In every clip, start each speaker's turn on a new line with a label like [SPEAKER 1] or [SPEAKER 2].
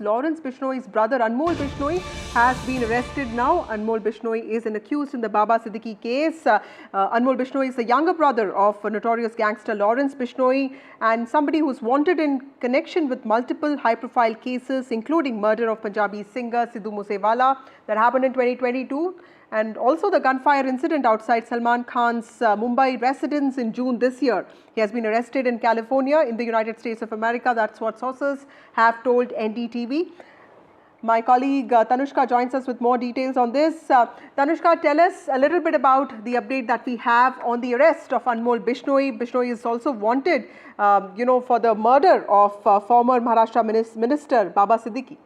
[SPEAKER 1] Lawrence Bishnoi's brother Anmol Bishnoi has been arrested now. Anmol Bishnoi is an accused in the Baba Siddiqui case. Anmol Bishnoi is the younger brother of notorious gangster Lawrence Bishnoi and somebody who's wanted in connection with multiple high-profile cases, including murder of Punjabi singer Sidhu Moosewala that happened in 2022. And also the gunfire incident outside Salman Khan's Mumbai residence in June this year. He has been arrested in California in the United States of America. That's what sources have told NDTV. My colleague Tanushka joins us with more details on this. Tanushka, tell us a little bit about the update that we have on the arrest of Anmol Bishnoi. Bishnoi is also wanted, for the murder of former Maharashtra Minister Baba Siddiqui.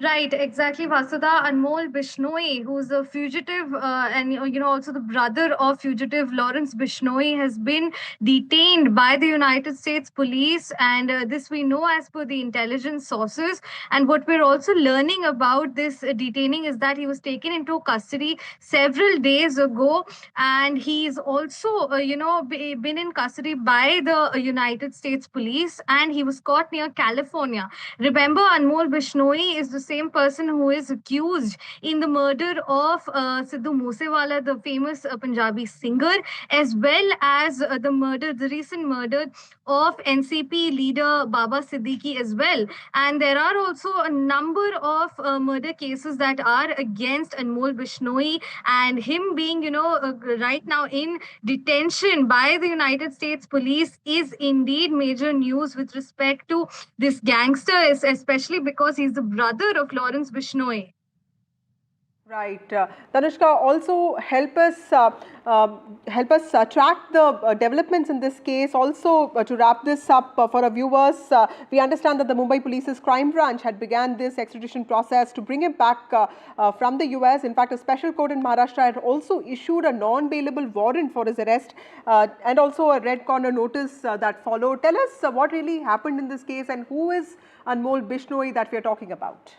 [SPEAKER 2] Right, exactly, Vasudha. Anmol Bishnoi, who's a fugitive and also the brother of fugitive Lawrence Bishnoi, has been detained by the United States Police, and this we know as per the intelligence sources. And what we're also learning about this detaining is that he was taken into custody several days ago, and he's also been in custody by the United States Police, and he was caught near California. Remember, Anmol Bishnoi is the same person who is accused in the murder of Sidhu Moosewala, the famous Punjabi singer, as well as the recent murder of NCP leader Baba Siddiqui as well. And there are also a number of murder cases that are against Anmol Bishnoi, and him being, right now in detention by the United States Police is indeed major news with respect to this gangster, especially because he's the brother of Lawrence Bishnoi.
[SPEAKER 1] Right. Tanushka, also help us track the developments in this case. Also, to wrap this up for our viewers, we understand that the Mumbai Police's crime branch had began this extradition process to bring him back from the US. In fact, a special court in Maharashtra had also issued a non-bailable warrant for his arrest and also a red corner notice that followed. Tell us what really happened in this case and who is Anmol Bishnoi that we are talking about.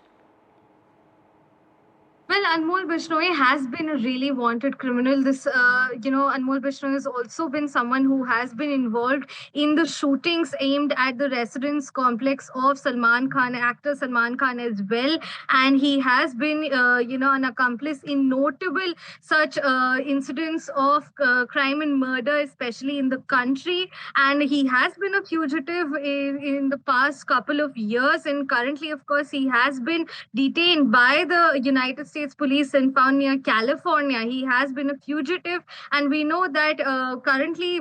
[SPEAKER 2] Well, Anmol Bishnoi has been a really wanted criminal. Anmol Bishnoi has also been someone who has been involved in the shootings aimed at the residence complex of Salman Khan, actor Salman Khan as well. And he has been, an accomplice in notable such incidents of crime and murder, especially in the country. And he has been a fugitive in the past couple of years. And currently, of course, he has been detained by the United States Police and found near California. He has been a fugitive, and we know that currently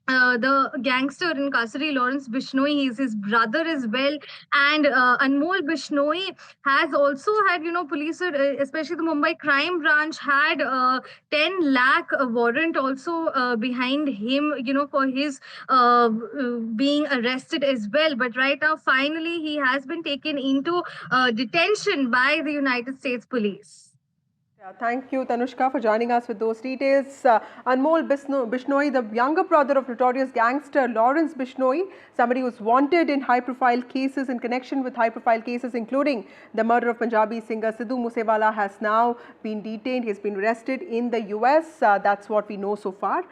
[SPEAKER 2] the gangster in custody, Lawrence Bishnoi, he's his brother as well. And Anmol Bishnoi has also had, police, especially the Mumbai crime branch, had 10 lakh warrant also behind him, for his being arrested as well. But right now, finally, he has been taken into detention by the United States Police.
[SPEAKER 1] Thank you, Tanushka, for joining us with those details. Anmol Bishnoi, the younger brother of notorious gangster Lawrence Bishnoi, somebody who's wanted in high-profile cases, in connection with high-profile cases, including the murder of Punjabi singer Sidhu Moosewala, has now been detained. He's been arrested in the US. That's what we know so far.